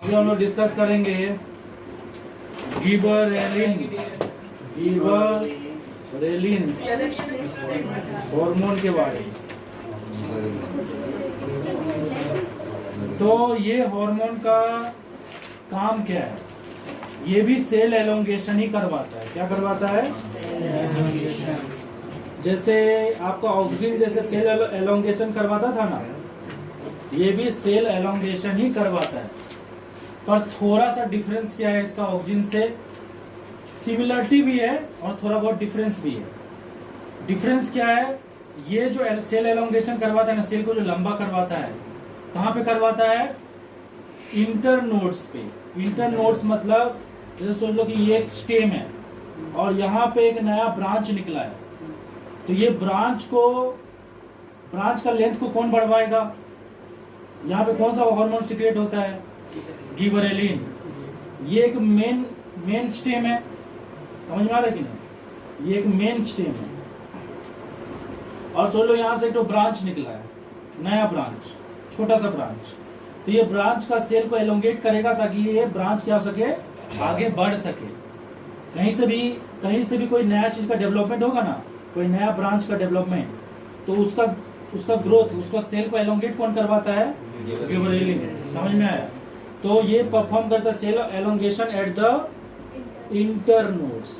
जो हम लोग डिस्कस करेंगे गिबरेलिन हार्मोन के बारे में। तो ये हार्मोन का काम क्या है? ये भी सेल एलोंगेशन ही करवाता है। क्या करवाता है? जैसे आपका ऑक्सीजन जैसे सेल एलोंगेशन करवाता था ना, ये भी सेल एलोंगेशन ही करवाता है। पर थोड़ा सा डिफरेंस क्या है इसका ऑक्सीजन से? सिमिलरिटी भी है और थोड़ा बहुत डिफरेंस भी है। डिफरेंस क्या है? ये जो सेल एलोंगेशन करवाता है ना, सेल को जो लंबा करवाता है, कहाँ पे करवाता है? इंटरनोड्स पे। इंटरनोड्स मतलब जैसे सोच लो कि ये एक स्टेम है और यहाँ पे एक नया ब्रांच निकला है, तो ये ब्रांच का लेंथ को कौन बढ़वाएगा? यहाँ पे कौन सा हार्मोन सीक्रेट होता है? गिबरेलिन। ये एक मेन स्टेम है, समझ में आ रहा है कि नहीं? ये एक मेन स्टेम है और सोच लो यहाँ से एक तो ब्रांच निकला है, नया ब्रांच, छोटा सा ब्रांच। तो ये ब्रांच का सेल को एलोंगेट करेगा ताकि ये ब्रांच क्या हो सके, आगे बढ़ सके। कहीं से भी कोई नया चीज का डेवलपमेंट होगा ना, कोई नया ब्रांच का डेवलपमेंट, तो उसका ग्रोथ, उसका सेल को एलोंगेट कौन करवाता है? गिबरेलिन। समझ में आया? तो ये परफॉर्म करता है cell elongation at the internodes.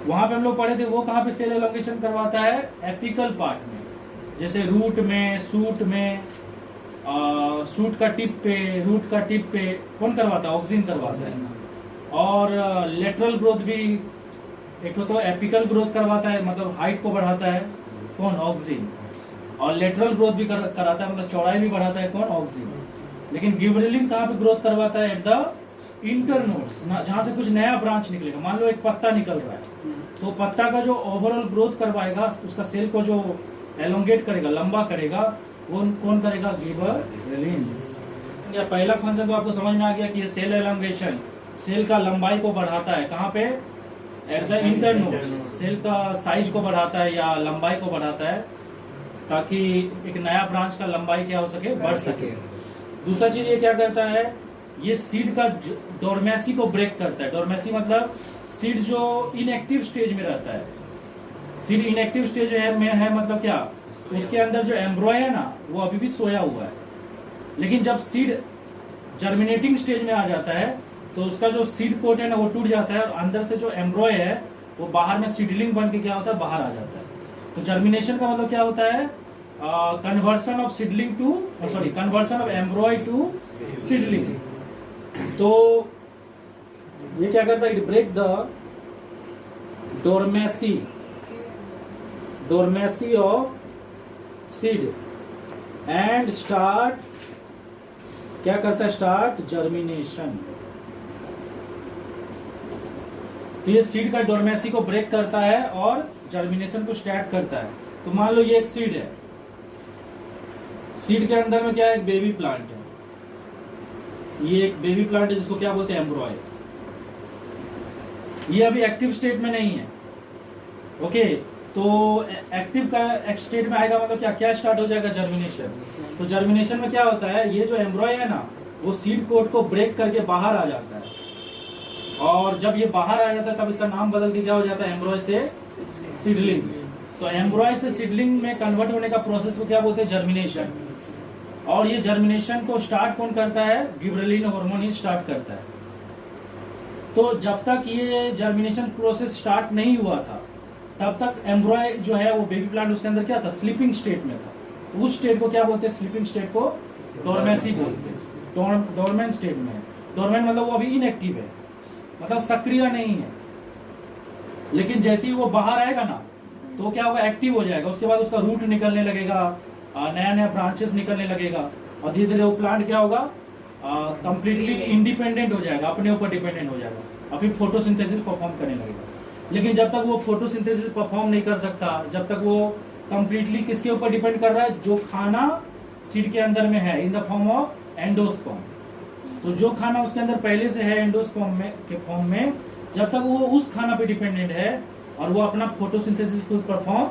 वहां पे हम लोग पढ़े थे, वो कहाँ पे सेल एलोंगेशन करवाता है? एपिकल पार्ट में, जैसे रूट में, सूट में, सूट का टिप पे, रूट का टिप पे कौन करवाता है? ऑक्सीजन करवाता है। और लेटरल ग्रोथ भी एक तो एपिकल ग्रोथ करवाता है, मतलब हाइट को बढ़ाता है, कौन? ऑक्सीजन। और लेटरल ग्रोथ भी कराता है, मतलब चौड़ाई भी बढ़ाता है, कौन? ऑक्सीजन। लेकिन गिबरेलिन कहाँ पे ग्रोथ करवाता है? एट द इंटरनोड्स, जहाँ से कुछ नया ब्रांच निकलेगा। मान लो एक पत्ता निकल रहा है, तो पत्ता का जो ओवरऑल ग्रोथ करवाएगा, उसका सेल को जो एलोंगेट करेगा, लंबा करेगा, वो कौन करेगा? गिबरेलिन। या पहला फंक्शन तो आपको समझ में आ गया कि ये सेल एलोंगेशन सेल का लंबाई को बढ़ाता है। कहाँ पे? Eight the internodes. सेल का साइज को बढ़ाता है या लंबाई को बढ़ाता है ताकि एक नया ब्रांच का लंबाई क्या हो सके, बढ़ सके। दूसरा चीज ये क्या करता है? ये सीड का डोरमेसी को ब्रेक करता है। डोरमेसी मतलब सीड जो इनएक्टिव स्टेज में रहता है। सीड इनएक्टिव स्टेज में है मतलब क्या? उसके अंदर जो एम्ब्रॉय है ना, वो अभी भी सोया हुआ है। लेकिन जब सीड जर्मिनेटिंग स्टेज में आ जाता है तो उसका जो सीड कोट है ना, वो टूट जाता है और अंदर से जो एम्ब्रॉय है वो बाहर में सीडलिंग बन के क्या होता है? बाहर आ जाता है। तो जर्मिनेशन का मतलब क्या होता है? Conversion of seedling to conversion of embryo to seedling. तो ये क्या करता है? It break the dormancy of seed and start, क्या करता है? Start germination. तो ये सीड का डोरमेसी को ब्रेक करता है और जर्मिनेशन को स्टार्ट करता है। तो मान लो ये एक सीड है, सीड के अंदर में क्या है? एक बेबी प्लांट है। ये एक बेबी प्लांट है जिसको क्या बोलते हैं? एम्ब्रॉय। ये अभी एक्टिव स्टेट में नहीं है। ओके, तो एक्टिव का स्टेट में आएगा मतलब क्या स्टार्ट हो जाएगा? जर्मिनेशन। तो जर्मिनेशन में क्या होता है? ये जो एम्ब्रॉय है ना, वो सीड कोट को ब्रेक करके बाहर आ जाता है और जब ये बाहर आ जाता है तब इसका नाम बदल के क्या हो जाता है? एम्ब्रॉय से सीडलिंग। तो एम्ब्रॉय से सीडलिंग में कन्वर्ट होने का प्रोसेस को क्या बोलते हैं? जर्मिनेशन। और ये जर्मिनेशन को स्टार्ट कौन करता है? गिबरेलिन हार्मोन ही स्टार्ट करता है। तो जब तक ये जर्मिनेशन प्रोसेस स्टार्ट नहीं हुआ था तब तक एम्ब्रॉय जो है वो बेबी प्लांट उसके अंदर क्या था? स्लीपिंग स्टेट में था। तो उस स्टेट को क्या बोलते हैं? स्लीपिंग स्टेट को डोरमेसी बोलते हैं। डोरमेंट स्टेट में। डोरमेंट मतलब वो अभी इनएक्टिव है, मतलब सक्रिय नहीं है। लेकिन जैसे ही वो बाहर आएगा ना, तो क्या होगा? एक्टिव हो जाएगा। उसके बाद उसका रूट निकलने लगेगा, नया नया ब्रांचेस निकलने लगेगा और धीरे धीरे वो प्लांट क्या होगा? कंप्लीटली इंडिपेंडेंट हो जाएगा, अपने ऊपर डिपेंडेंट हो जाएगा और फिर फोटोसिंथेसिस परफॉर्म करने लगेगा। लेकिन जब तक वो फोटोसिंथेसिस परफॉर्म नहीं कर सकता, जब तक वो कंप्लीटली किसके ऊपर डिपेंड कर रहा है? जो खाना सीड के अंदर में है, in the form of endosperm. तो जो खाना उसके अंदर पहले से है एंडोस्पर्म में के फॉर्म में, जब तक वो उस खाना पे डिपेंडेंट है और वो अपना फोटोसिंथेसिस को परफॉर्म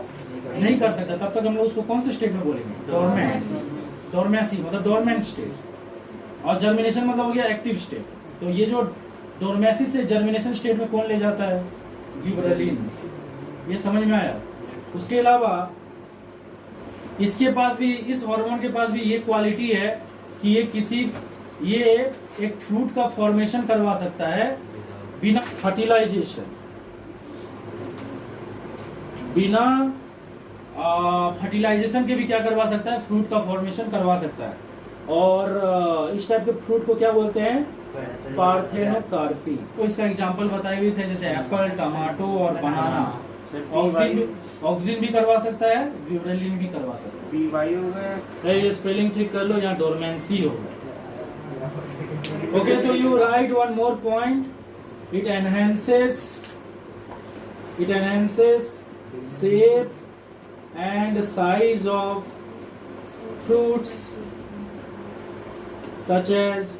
नहीं कर सकता, तब तक हम लोग उसको कौन से स्टेट में बोलेंगे? डोरमेंट। डोरमेसी मतलब डोरमेंट स्टेट, और जर्मिनेशन मतलब हो गया एक्टिव स्टेट। तो ये जो डोरमेसी से जर्मिनेशन स्टेट में कौन ले जाता है? गिबरेलिन। ये समझ में आया? उसके अलावा इसके पास भी, इस हार्मोन के पास भी ये क्वालिटी है कि ये एक फ्रूट का फॉर्मेशन करवा सकता है बिना फर्टिलाइजेशन, बिना फर्टिलाइजेशन के भी क्या करवा सकता है? फ्रूट का फॉर्मेशन करवा सकता है। और इस टाइप के फ्रूट को क्या बोलते हैं? पार्थेनोकार्पी। तो इसका एग्जांपल बताए हुए थे, जैसे एप्पल, टमाटो और बनाना। ऑक्सिन भी करवा सकता है, गिबरेलिन भी करवा सकता है। बीवाई हो गया, ये स्पेलिंग ठीक कर लो, यहाँ डोरमेंसी हो गया। Okay, so you write one more point. It enhances shape and size of fruits such as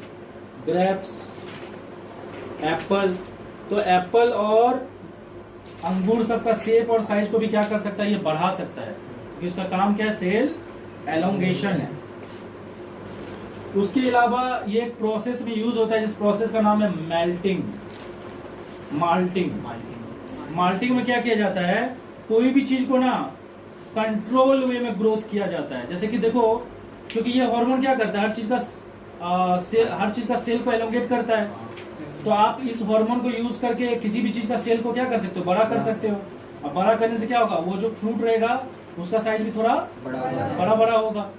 grapes, apple. तो एप्पल और अंगूर सबका शेप और साइज को भी क्या कर सकता है? ये बढ़ा सकता है, क्योंकि इसका काम क्या है? सेल एलोंगेशन है। उसके अलावा ये एक प्रोसेस में यूज होता है, जिस प्रोसेस का नाम है मेल्टिंग, माल्टिंग में क्या किया जाता है? कोई भी चीज को ना कंट्रोल वे में ग्रोथ किया जाता है। जैसे कि देखो, क्योंकि ये हार्मोन क्या करता है? हर चीज का सेल को एलोंगेट करता है। तो आप इस हार्मोन को यूज करके किसी भी चीज का सेल को क्या कर सकते हो? बड़ा कर सकते हो। अब बड़ा करने से क्या होगा? वो जो फ्रूट रहेगा उसका साइज भी थोड़ा बड़ा होगा।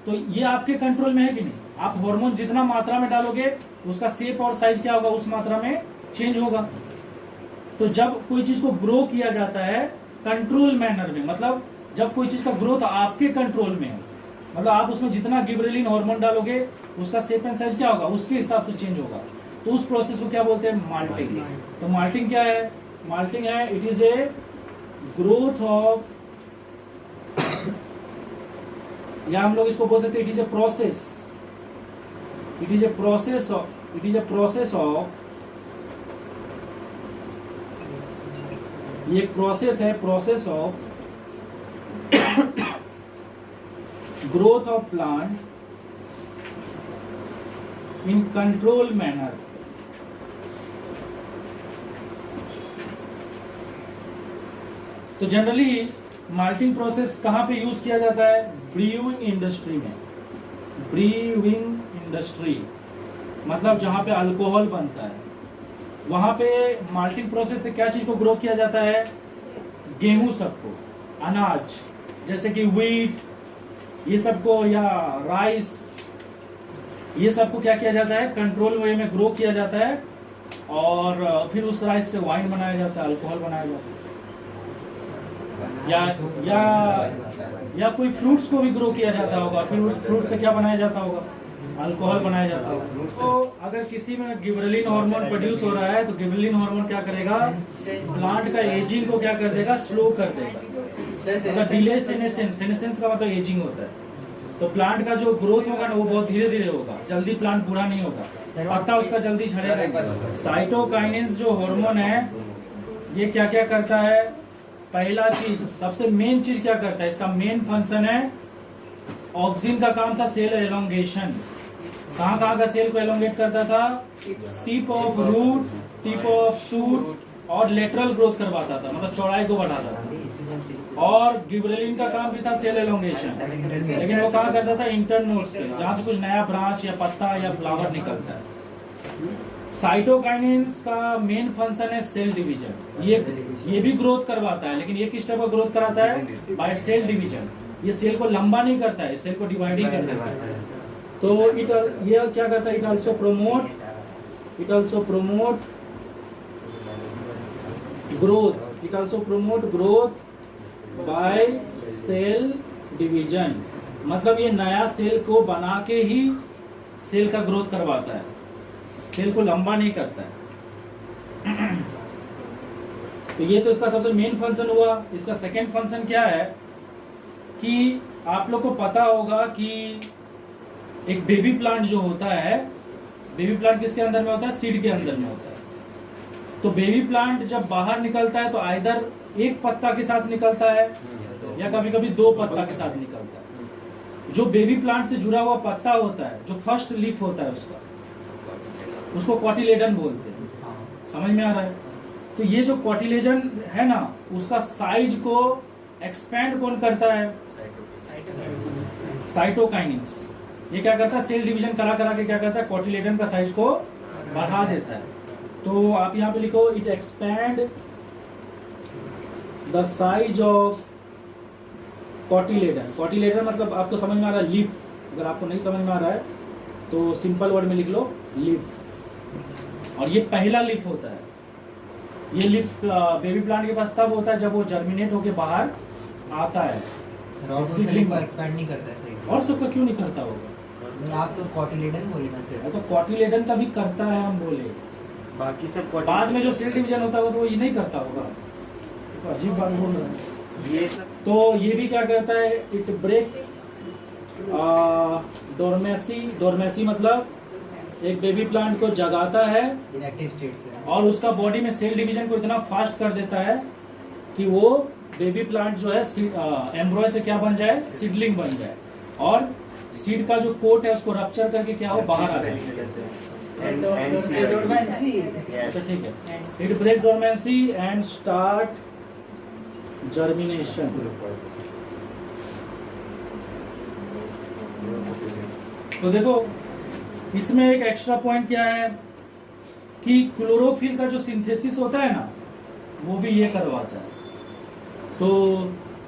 तो ये आपके कंट्रोल में है कि नहीं? आप हार्मोन जितना मात्रा में डालोगे उसका शेप और साइज क्या होगा? उस मात्रा में चेंज होगा। तो जब कोई चीज को ग्रो किया जाता है कंट्रोल मैनर में, मतलब जब कोई चीज का ग्रोथ आपके कंट्रोल में है, मतलब आप उसमें जितना गिबरेलिन हार्मोन डालोगे उसका शेप एंड साइज क्या होगा? उसके हिसाब से चेंज होगा। तो उस प्रोसेस को क्या बोलते हैं? माल्टिंग। तो माल्टिंग क्या है? माल्टिंग है, it is a growth of, या हम लोग इसको बोल सकते हैं it is a process, it is a process of ये प्रोसेस है, process of growth of plant in control manner. तो जनरली माल्टिंग प्रोसेस कहाँ पे यूज किया जाता है? ब्रीविंग इंडस्ट्री में। ब्रीविंग इंडस्ट्री मतलब जहाँ पे अल्कोहल बनता है, वहाँ पे माल्टिंग प्रोसेस से क्या चीज को ग्रो किया जाता है? गेहूं सबको, अनाज जैसे कि व्हीट, ये सबको, या राइस, ये सबको क्या किया जाता है? कंट्रोल वे में ग्रो किया जाता है, और फिर उस राइस से वाइन बनाया जाता है, अल्कोहल बनाया जाता है। या कोई फ्रूट्स को भी ग्रो किया जाता होगा, फिर उस फ्रूट से क्या बनाया जाता होगा? अल्कोहल बनाया जाता होगा। तो अगर किसी में गिबरेलिन हार्मोन प्रोड्यूस हो रहा है तो गिबरेलिन हार्मोन क्या करेगा? प्लांट का एजिंग को क्या कर देगा? स्लो कर देगा। मतलब डिले सेनेसेंस का मतलब एजिंग होता है। तो प्लांट का जो ग्रोथ होगा ना वो बहुत धीरे धीरे होगा, जल्दी प्लांट बूढ़ा नहीं होगा, पत्ता उसका जल्दी झड़ेगा। साइटोकाइनेंस जो हार्मोन है ये क्या क्या करता है? पहला चीज, सबसे मेन चीज क्या करता है? इसका मेन फंक्शन है, ऑक्सिन का काम था सेल एलोंगेशन। कहाँ का सेल को एलोंगेट करता था? Tip of root, tip of shoot, और लेटरल ग्रोथ करवाता था, मतलब चौड़ाई को बढ़ाता था। और गिबरेलिन का काम भी था सेल एलोंगेशन, लेकिन वो कहाँ करता था? इंटरनोड्स पे, जहाँ से कुछ नया ब्रांच या पत्ता या फ्लावर निकलता है। साइटोकाइनेंस का मेन फंक्शन है सेल डिवीजन। ये भी ग्रोथ करवाता है, लेकिन ये किस टाइप का ग्रोथ कराता है? By cell division. ये सेल को लंबा नहीं करता है, सेल को डिवाइड ही कर देता है। तो ये क्या करता है? It also promote growth by cell division. मतलब ये नया सेल को बना के ही सेल का ग्रोथ करवाता है, सेल को लंबा नहीं करता है। तो ये तो इसका सबसे मेन फंक्शन हुआ। इसका सेकेंड फंक्शन क्या है कि आप लोग को पता होगा कि एक बेबी प्लांट जो होता है, बेबी प्लांट किसके अंदर में होता है? सीड के अंदर में होता है। तो बेबी प्लांट जब बाहर निकलता है तो आइदर एक पत्ता के साथ निकलता है या कभी कभी दो पत्ता के साथ निकलता है। जो बेबी प्लांट से जुड़ा हुआ पत्ता होता है, जो फर्स्ट लीफ होता है उसका, उसको कॉटिलेडन बोलते हैं। समझ में आ रहा है? तो ये जो कॉटिलेडन है ना, उसका साइज को एक्सपेंड कौन करता है? साइटोकाइनिन्स। ये क्या करता है? सेल डिवीजन करा करा के क्या करता है? कॉटिलेडन का साइज को बढ़ा देता है। तो आप यहाँ पे लिखो, it expand the size of cotyledon. Cotyledon मतलब आपको समझ में आ रहा है? लीफ। अगर आपको नहीं समझ में आ रहा है तो सिंपल वर्ड में लिख लो, लीफ। और ये पहला लीफ होता है। ये लीफ बेबी प्लांट के पास तब होता है जब वो जर्मिनेट होके बाहर आता है। सेलिंग को एक्सपैंड नहीं करता है सही। और सबका क्यों नहीं करता होगा? नहीं, आप तो कॉटिलेडन बोले ना सर। तो कॉटिलेडन का भी करता है, हम बोले। बाकी सब बाद में जो सेल डिवीजन होता है तो वो ये नहीं करता होगा। तो अजीब बात बोल रहा है। ये सब तो ये भी क्या करता है? It break डोरमेसी। डोरमेसी मतलब एक बेबी प्लांट को जगाता है इनएक्टिव स्टेट से, और उसका बॉडी में सेल डिवीजन को इतना फास्ट कर देता है कि वो बेबी प्लांट जो है एम्ब्रॉय से क्या बन जाए? सीडलिंग बन जाए। और सीड का जो कोट है उसको रप्चर करके क्या हो? बाहर आ जाए। अच्छा ठीक है। It break dormancy and start germination. तो देखो इसमें एक एक्स्ट्रा पॉइंट क्या है कि क्लोरोफिल का जो सिंथेसिस होता है ना, वो भी ये करवाता है। तो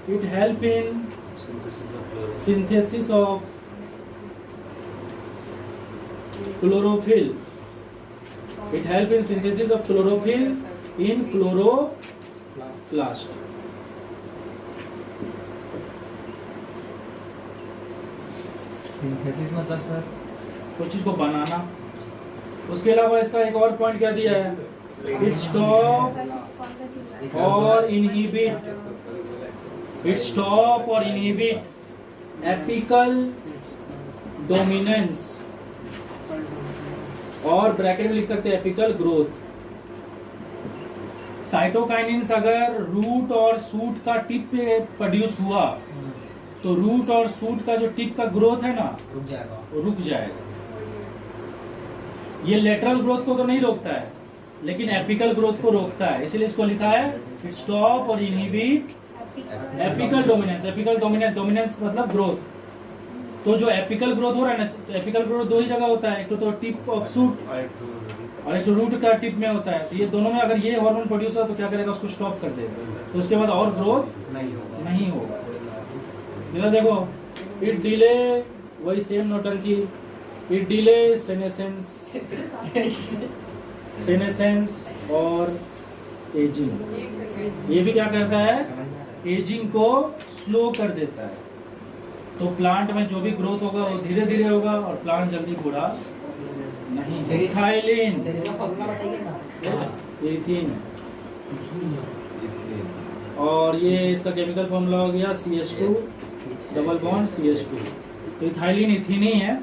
it help in synthesis of chlorophyll. It help in synthesis of chlorophyll in chloroplast. Synthesis मतलब सर कोई चीज को बनाना। उसके अलावा इसका एक और पॉइंट क्या दिया है? इट स्टॉप और इनहिबिट एपिकल डोमिनेंस, और ब्रैकेट में लिख सकते हैं एपिकल ग्रोथ। साइटोकाइनिन्स अगर रूट और सूट का टिप पे प्रोड्यूस हुआ तो रूट और सूट का जो टिप का ग्रोथ है ना, रुक जाएगा। वो रुक जाएगा। ये लेटरल ग्रोथ को तो नहीं रोकता है, लेकिन एपिकल ग्रोथ को रोकता है। इसलिए इसको लिखा है इट स्टॉप और inhibit apical dominance. Apical dominance मतलब ग्रोथ। तो जो एपिकल ग्रोथ हो रहा है ना, तो एपिकल ग्रोथ दो ही जगह होता है, एक तो टिप ऑफ सूट और एक तो रूट का टिप में होता है। तो ये दोनों में अगर ये हार्मोन प्रोड्यूस हो तो क्या करेगा? उसको स्टॉप कर देगा। तो उसके बाद और ग्रोथ नहीं होगा। इधर देखो, इट डिले, वही सेम नोटंकी, इट डिले सेनेसेंस और एजिंग। ये भी क्या करता है? एजिंग को स्लो कर देता है। तो प्लांट में जो भी ग्रोथ होगा वो धीरे धीरे होगा और प्लांट जल्दी बूढ़ा नहीं। इथाइलिन, सर इसका फॉर्मूला बताइए ना। एथीन, और ये इसका केमिकल फॉर्मूला हो गया CH2 डबल बॉन्ड CH2। तो इथाइलिन इथीन ही है।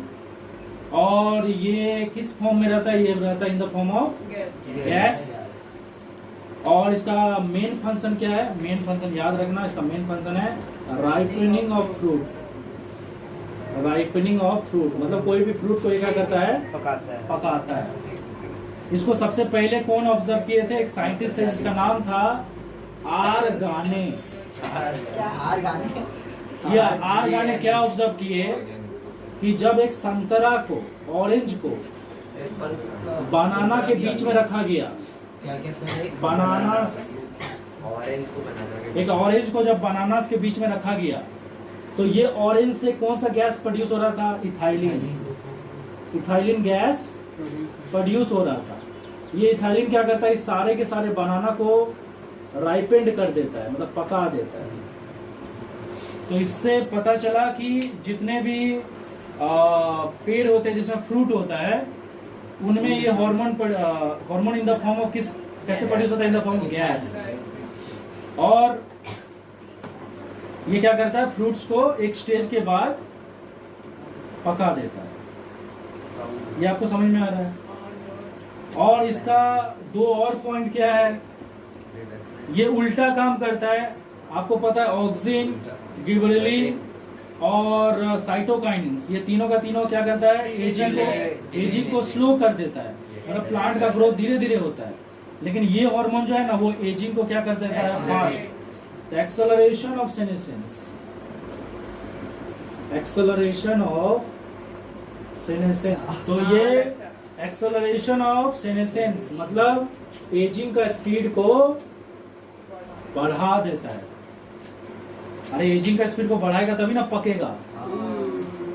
और ये किस फॉर्म में रहता है? ये रहता है in the form of gas. और इसका मेन फंक्शन क्या है? मेन फंक्शन याद रखना, इसका मेन फंक्शन है ripening of fruit. Ripening of fruit मतलब कोई भी फ्रूट को ये क्या करता है? पकाता है। इसको सबसे पहले कौन ऑब्जर्व किए थे? एक साइंटिस्ट थे जिसका नाम था आर्गाने। ये आर्गाने क्या ऑब्जर्व किए कि जब एक संतरा को, ऑरेंज को बनाना के बीच में रखा गया, क्या सर? बनानास, एक ऑरेंज को जब बनानास के बीच में रखा गया तो ये ऑरेंज से कौन सा गैस प्रोड्यूस हो रहा था? इथाइलिन गैस प्रोड्यूस हो रहा था। ये इथाइलिन क्या करता है? इस सारे के सारे बनाना को राइपेंड कर देता है, मतलब पका देता है। तो इससे पता चला कि जितने भी पेड़ होते हैं जिसमें फ्रूट होता है, उनमें ये hormone in the form of कैसे प्रोड्यूस होता है? In the form of gas. और ये क्या करता है? फ्रूट्स को एक स्टेज के बाद पका देता है। ये आपको समझ में आ रहा है? और इसका दो और पॉइंट क्या है? ये उल्टा काम करता है। आपको पता है ऑक्सिन, गिबरेलिन और साइटोकाइनिन्स, ये तीनों का तीनों क्या करता है, एजिंग को स्लो कर देता है, मतलब प्लांट का ग्रोथ धीरे धीरे होता है। लेकिन ये हार्मोन जो है ना वो एजिंग को क्या कर देता है, fast. Acceleration of senescence, acceleration of senescence, तो ये एक्सेलरेशन ऑफ सेनेसेंस मतलब एजिंग का स्पीड को बढ़ा देता है। अरे एजिंग का स्पीड को बढ़ाएगा तभी ना पकेगा।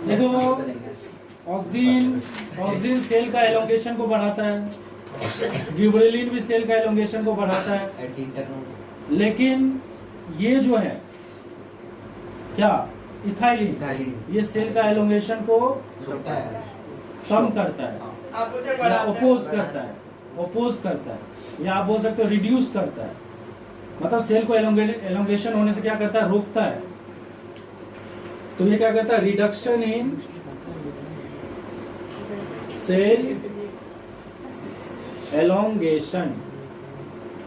देखो ऑक्सीजन सेल का एलोंगेशन को बढ़ाता है, गिबरेलिन भी सेल का एलोंगेशन को बढ़ाता है, लेकिन ये जो है क्या, इथाइलिन, ये सेल का एलोंगेशन को कम करता है या अपोज करता है या आप बोल सकते हो रिड्यूस करता है, मतलब सेल को एलोंगेशन होने से क्या करता है, रोकता है। तो ये क्या करता है, रिडक्शन इन सेल एलोंगेशन,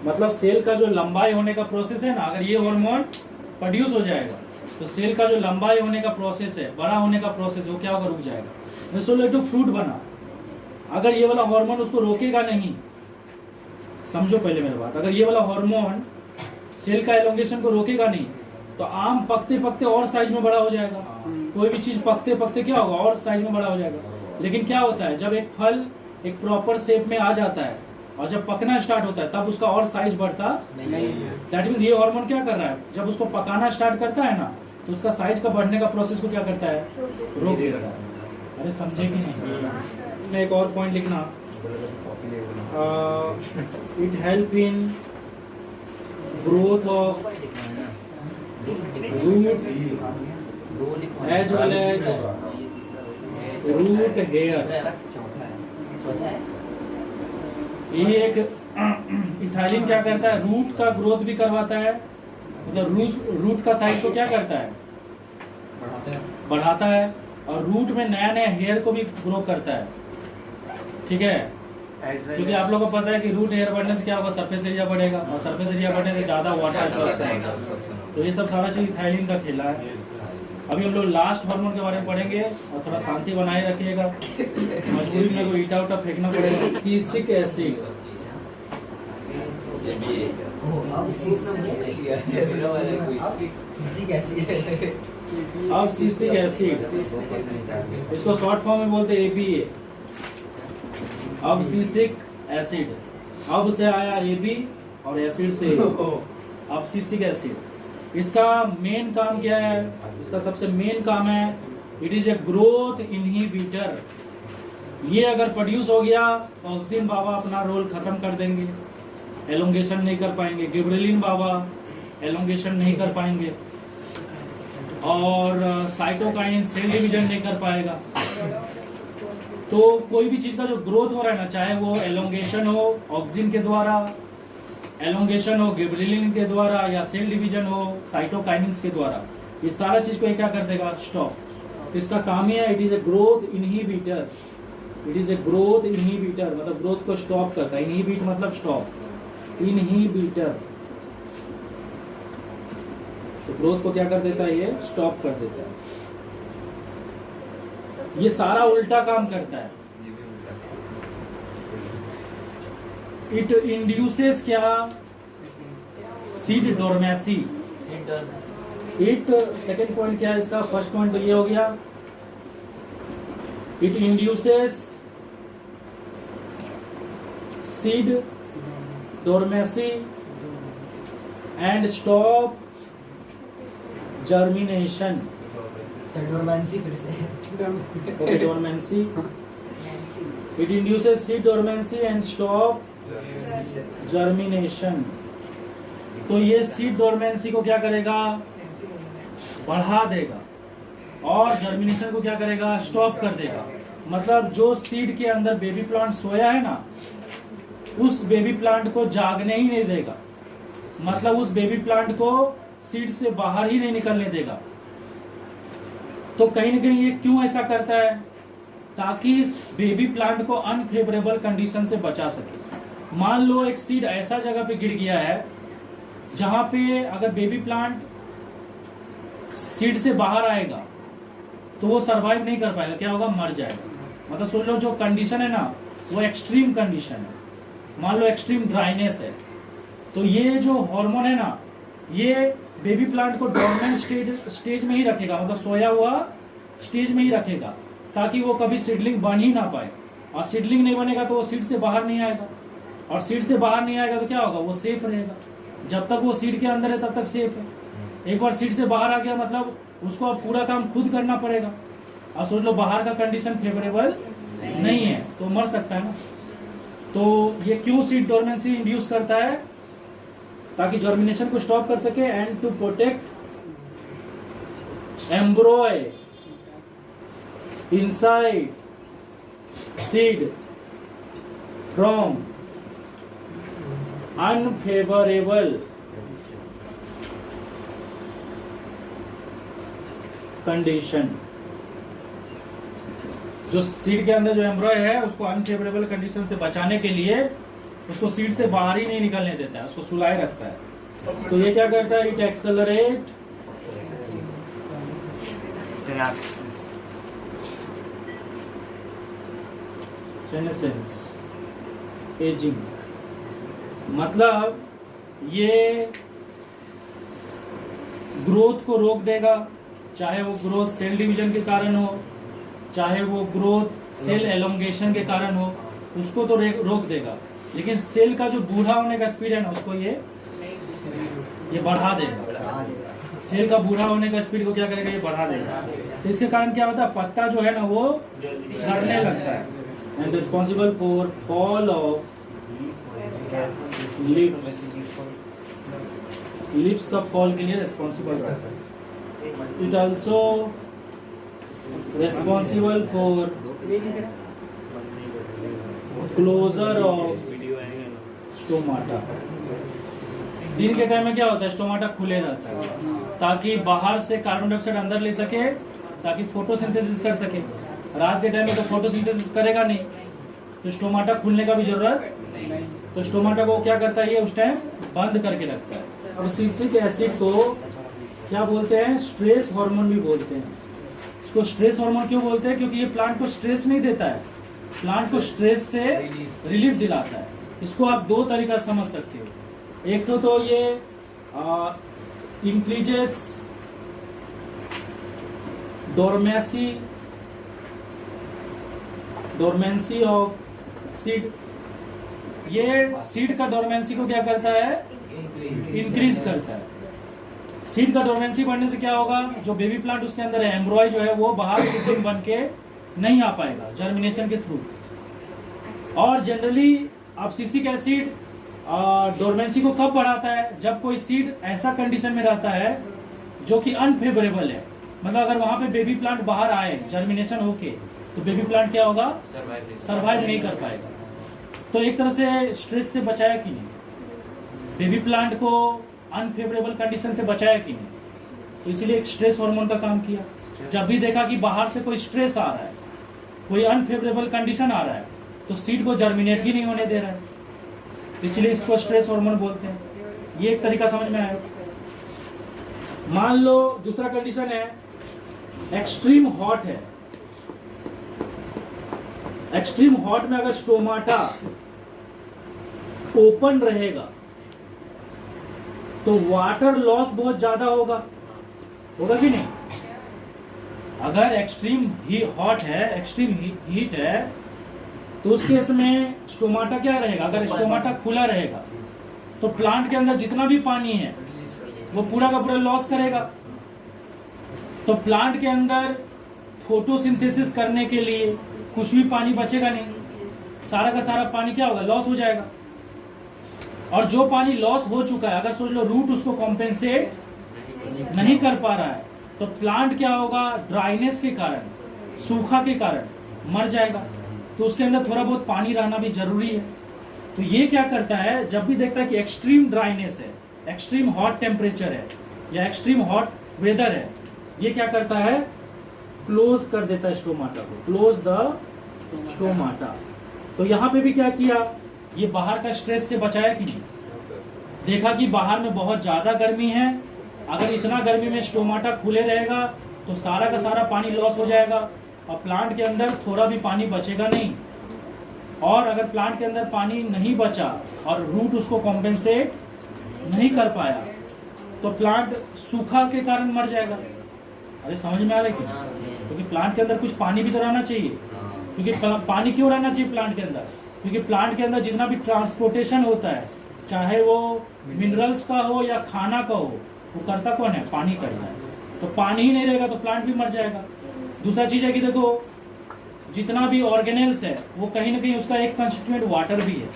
मतलब सेल का जो लंबाई होने का प्रोसेस है ना, अगर ये हार्मोन प्रोड्यूस हो जाएगा तो सेल का जो लंबाई होने का प्रोसेस है, बड़ा होने का प्रोसेस है, वो क्या होगा, रुक जाएगा। जैसे फ्रूट बना, अगर ये वाला हार्मोन उसको रोकेगा नहीं, समझो पहले मेरी बात, अगर ये वाला हार्मोन सेल का एलोंगेशन को रोकेगा नहीं तो आम पकते पकते और साइज में बड़ा हो जाएगा। कोई भी चीज पकते पकते क्या होगा, और साइज में बड़ा हो जाएगा। लेकिन क्या होता है, जब एक फल एक प्रॉपर शेप में आ जाता है और जब पकना स्टार्ट होता है तब उसका और साइज बढ़ता नहीं। दैट मींस ये हार्मोन क्या कर रहा है, जब उसको पकाना स्टार्ट करता है ना तो उसका साइज का बढ़ने का प्रोसेस को क्या करता है, रोक देता है। अरे समझे कि नहीं। मैं एक और पॉइंट लिखना, it help in growth of root as well as root hair. ये एक इथाइलिन क्या करता है, रूट का ग्रोथ भी करवाता है, मतलब रूट का साइज को क्या करता है, बढ़ाता है, और रूट में नया नया हेयर को भी ग्रो करता है। ठीक है, क्योंकि आप लोगों को पता है कि रूट हेयर बढ़ने से क्या होगा, सरफेस एरिया बढ़ेगा, और सरफेस एरिया बढ़ने से ज्यादा वाटर एब्जॉर्प्शन होगा। तो ये सब सारा चीज इथाइलिन का खेला है। अभी हम लोग लास्ट हार्मोन के बारे में पढ़ेंगे, और थोड़ा शांति बनाए रखिएगा, मजबूरी में कोई ईटा उटा फेंकना पड़ेगा। सिसिक एसिड, अब सिसिक एसिड, इसको शॉर्ट फॉर्म में बोलते हैं APA। अब सिसिक एसिड, अब से आया AB और एसिड से अब सिसिक एसिड। इसका मेन काम क्या है, इसका सबसे मेन काम है, it is a growth inhibitor. ये अगर प्रोड्यूस हो गया तो ऑक्सीजन बाबा अपना रोल खत्म कर देंगे, एलोंगेशन नहीं कर पाएंगे, गिबरेलिन बाबा एलोंगेशन नहीं कर पाएंगे, और साइटोकाइनिन सेल डिवीजन नहीं कर पाएगा। तो कोई भी चीज का जो ग्रोथ हो रहा है ना, चाहे वो एलोंगेशन हो ऑक्सीजन के द्वारा, एलोंगेशन हो गिबरेलिन के द्वारा, या सेल डिवीजन हो साइटोकाइनिन्स के द्वारा, ये सारा चीज को ये क्या कर देगा, स्टॉप। तो इसका काम ही है, it is a growth inhibitor. It is a growth inhibitor, मतलब ग्रोथ को स्टॉप करता है। इनहिबिट मतलब स्टॉप, इनहिबिटर। तो ग्रोथ को क्या कर देता है, ये स्टॉप कर देता है। ये सारा उल्टा काम करता है। इट इंड्यूसेस क्या, seed dormancy. It second point क्या है इसका, फर्स्ट पॉइंट तो ये हो गया, it induces seed dormancy and stop germination. Dormancy फिर से Okay, dormancy. It induces seed dormancy and stop germination. तो ये सीड डोरमेंसी को क्या करेगा, बढ़ा देगा, और जर्मिनेशन को क्या करेगा, स्टॉप कर देगा। मतलब जो सीड के अंदर बेबी प्लांट सोया है ना, उस बेबी प्लांट को जागने ही नहीं देगा, मतलब उस बेबी प्लांट को सीड से बाहर ही नहीं निकलने देगा। तो कहीं ना कहीं ये क्यों ऐसा करता है, ताकि बेबी प्लांट को अनफेवरेबल कंडीशन से बचा सके। मान लो एक सीड ऐसा जगह पे गिर गया है जहां पे अगर बेबी प्लांट सीड से बाहर आएगा तो वो सरवाइव नहीं कर पाएगा, क्या होगा, मर जाएगा। मतलब सोच लो जो कंडीशन है ना वो एक्सट्रीम कंडीशन है, मान लो एक्सट्रीम ड्राइनेस है, तो ये जो हार्मोन है ना ये बेबी प्लांट को डोर्मेंट स्टेज में ही रखेगा, मतलब सोया हुआ स्टेज में ही रखेगा, ताकि वो कभी सीडलिंग बन ही ना पाए। और सीडलिंग नहीं बनेगा तो वो सीड से बाहर नहीं आएगा, और सीड से बाहर नहीं आएगा तो क्या होगा, वो सेफ रहेगा। जब तक वो सीड के अंदर है तब तक सेफ है। एक बार सीड से बाहर आ गया मतलब उसको अब पूरा काम खुद करना पड़ेगा। और सोच लो बाहर का कंडीशन फेवरेबल नहीं है तो मर सकता है ना। तो ये क्यों सीड डोर्मेंसी इंड्यूस करता है, ताकि जर्मिनेशन को स्टॉप कर सके and to protect embryo inside seed from unfavourable condition. जो सीड के अंदर जो एम्ब्रॉय है उसको अनफेवरेबल कंडीशन से बचाने के लिए उसको सीड से बाहर ही नहीं निकलने देता है, उसको सुलाए रखता है। तो ये क्या करता है, इट एक्सेलरेट सेनेसेंस एजिंग, मतलब ये ग्रोथ को रोक देगा, चाहे वो ग्रोथ सेल डिवीजन के कारण हो, चाहे वो ग्रोथ सेल एलोंगेशन के कारण हो, उसको तो रोक देगा। लेकिन सेल का जो बूढ़ा होने का स्पीड है ना उसको ये बढ़ा देगा। सेल का बूढ़ा होने का स्पीड को क्या करेगा, ये बढ़ा देगा। तो इसके कारण क्या होता है, पत्ता जो है ना वो झड़ने लगता है and responsible for fall of lips का फॉल के लिए रिस्पॉन्सिबल रहता है। It also responsible for closure of stomata. दिन के टाइम में क्या होता है, स्टोमाटा खुले रहता है ताकि बाहर से कार्बन डाइऑक्साइड अंदर ले सके, ताकि फोटोसिंथेसिस कर सके। रात के टाइम में तो फोटोसिंथेसिस करेगा नहीं, तो स्टोमाटा खुलने का भी जरूरत, तो स्टोमाटा को क्या करता है, ये उस टाइम बंद करके रखता है। और सिलिसिक एसिड को क्या बोलते हैं, स्ट्रेस हार्मोन भी बोलते हैं। इसको स्ट्रेस हार्मोन क्यों बोलते हैं, क्योंकि ये प्लांट को स्ट्रेस नहीं देता है, प्लांट को स्ट्रेस से रिलीफ दिलाता है। इसको आप दो तरीका से समझ सकते हो। एक तो ये इंक्रीजेस डोरमेंसी ऑफ सीड, ये सीड का डोरमेंसी को क्या करता है, इंक्रीज करता है। सीड का डोरमेंसी बढ़ने से क्या होगा, जो बेबी प्लांट उसके अंदर है, एम्ब्रॉय जो है वो बाहर सीडलिंग बन के नहीं आ पाएगा जर्मिनेशन के थ्रू। और जनरली आप सिलिसिक एसिड डोरमेंसी को कब बढ़ाता है, जब कोई सीड ऐसा कंडीशन में रहता है जो कि अनफेवरेबल है, मतलब अगर वहां पे बेबी प्लांट बाहर आए जर्मिनेशन होके, तो बेबी प्लांट क्या होगा, सरवाइव नहीं कर पाएगा। तो एक तरह से स्ट्रेस से बचाया कि नहीं, बेबी प्लांट को अनफेवरेबल कंडीशन से बचाया कि नहीं, तो इसीलिए एक स्ट्रेस हार्मोन का काम किया। जब भी देखा कि बाहर से कोई स्ट्रेस आ रहा है, कोई अनफेवरेबल कंडीशन आ रहा है, तो सीड को जर्मिनेट ही नहीं होने दे रहा है, इसलिए इसको स्ट्रेस हार्मोन बोलते हैं। ये एक तरीका समझ में आया। मान लो दूसरा कंडीशन है, एक्सट्रीम हॉट है। एक्सट्रीम हॉट में अगर स्टोमाटा ओपन रहेगा तो वाटर लॉस बहुत ज्यादा होगा कि नहीं। अगर एक्सट्रीम हॉट है, एक्सट्रीम हीट है, तो उस केस में स्टोमाटा क्या रहेगा, अगर स्टोमाटा खुला रहेगा तो प्लांट के अंदर जितना भी पानी है वो पूरा का पूरा लॉस करेगा। तो प्लांट के अंदर फोटोसिंथेसिस करने के लिए कुछ भी पानी बचेगा नहीं, सारा का सारा पानी क्या होगा, लॉस हो जाएगा। और जो पानी लॉस हो चुका है, अगर सोच लो रूट उसको कॉम्पेंसेट नहीं कर पा रहा है, तो प्लांट क्या होगा, ड्राइनेस के कारण, सूखा के कारण मर जाएगा। तो उसके अंदर थोड़ा बहुत पानी रहना भी जरूरी है। तो ये क्या करता है, जब भी देखता है कि एक्सट्रीम ड्राइनेस है, एक्सट्रीम हॉट टेम्परेचर है या एक्सट्रीम हॉट वेदर है, ये क्या करता है, क्लोज कर देता है स्टोमाटा को, क्लोज द स्टोमाटा। तो यहाँ पे भी क्या किया, ये बाहर का स्ट्रेस से बचाया कि नहीं। देखा कि बाहर में बहुत ज्यादा गर्मी है, अगर इतना गर्मी में स्टोमाटा खुले रहेगा तो सारा का सारा पानी लॉस हो जाएगा और प्लांट के अंदर थोड़ा भी पानी बचेगा नहीं। और अगर प्लांट के अंदर पानी नहीं बचा और रूट उसको कॉम्पेंसेट नहीं कर पाया तो प्लांट सूखा के कारण मर जाएगा। अरे समझ में आ रहा है कि क्योंकि प्लांट के अंदर कुछ पानी भी तो रहना चाहिए। क्योंकि पानी क्यों रहना चाहिए प्लांट के अंदर? क्योंकि प्लांट के अंदर जितना भी ट्रांसपोर्टेशन होता है, चाहे वो मिनरल्स का हो या खाना का हो, वो करता कौन है? पानी करता है। तो पानी ही नहीं रहेगा तो प्लांट भी मर जाएगा। दूसरा चीज़ है कि देखो जितना भी ऑर्गेनेल्स है वो कहीं ना कहीं उसका एक कंस्टिट्यूएंट वाटर भी है।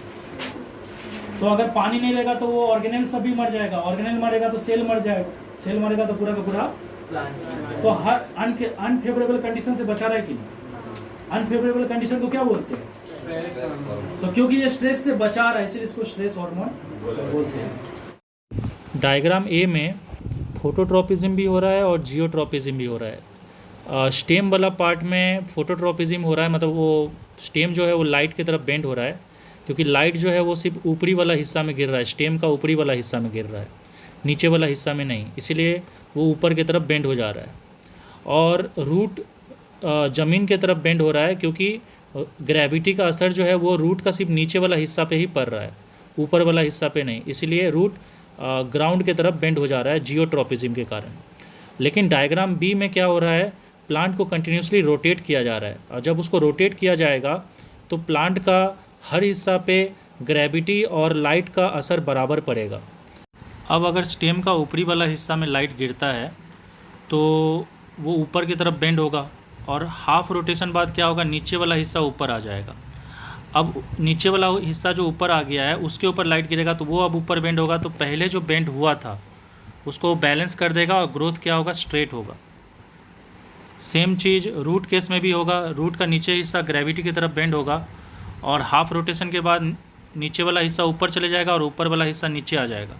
तो अगर पानी नहीं रहेगा तो वो ऑर्गेनेल सब भी मर जाएगा, ऑर्गेनेल मरेगा तो सेल मर जाएगा, सेल मरेगा तो पूरा का पूरा तो हर अनफेवरेबल कंडीशन से बचा रहा है कि नहीं? अनफेवरेबल कंडीशन को क्या बोलते हैं? तो क्योंकि ये स्ट्रेस से बचा रहा है इसलिए इसको स्ट्रेस हार्मोन बोलते हैं। डायग्राम ए में फोटोट्रॉपिज्म भी हो रहा है और जियोट्रॉपिज्म भी हो रहा है। स्टेम वाला पार्ट में फोटोट्रॉपिज्म हो रहा है, मतलब वो स्टेम जो है वो लाइट की तरफ बेंड हो रहा है, क्योंकि लाइट जो है वो सिर्फ ऊपरी वाला हिस्सा में गिर रहा है, स्टेम का ऊपरी वाला हिस्सा में गिर रहा है, नीचे वाला हिस्सा में नहीं, इसीलिए वो ऊपर की तरफ बेंड हो जा रहा है। और रूट ज़मीन की तरफ बेंड हो रहा है क्योंकि ग्रेविटी का असर जो है वो रूट का सिर्फ नीचे वाला हिस्सा पे ही पड़ रहा है, ऊपर वाला हिस्सा पे नहीं, इसीलिए रूट ग्राउंड की तरफ बेंड हो जा रहा है जियोट्रॉपिज्म के कारण। लेकिन डायग्राम बी में क्या हो रहा है? प्लांट को कंटिन्यूसली रोटेट किया जा रहा है, और जब उसको रोटेट किया जाएगा तो प्लांट का हर हिस्सा पे ग्रेविटी और लाइट का असर बराबर पड़ेगा। अब अगर स्टेम का ऊपरी वाला हिस्सा में लाइट गिरता है तो वो ऊपर की तरफ बेंड होगा, और हाफ रोटेशन बाद क्या होगा? नीचे वाला हिस्सा ऊपर आ जाएगा। अब नीचे वाला हिस्सा जो ऊपर आ गया है उसके ऊपर लाइट गिरेगा तो वो अब ऊपर बेंड होगा, तो पहले जो बेंड हुआ था उसको बैलेंस कर देगा और ग्रोथ क्या होगा? स्ट्रेट होगा। सेम चीज़ रूट केस में भी होगा, रूट का नीचे हिस्सा ग्रेविटी की तरफ बेंड होगा और हाफ रोटेशन के बाद नीचे वाला हिस्सा ऊपर चले जाएगा और ऊपर वाला हिस्सा नीचे आ जाएगा।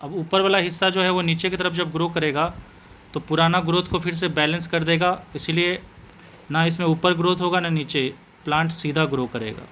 अब ऊपर वाला हिस्सा जो है वो नीचे की तरफ जब ग्रो करेगा तो पुराना ग्रोथ को फिर से बैलेंस कर देगा, इसीलिए ना इसमें ऊपर ग्रोथ होगा ना नीचे, प्लांट सीधा ग्रो करेगा।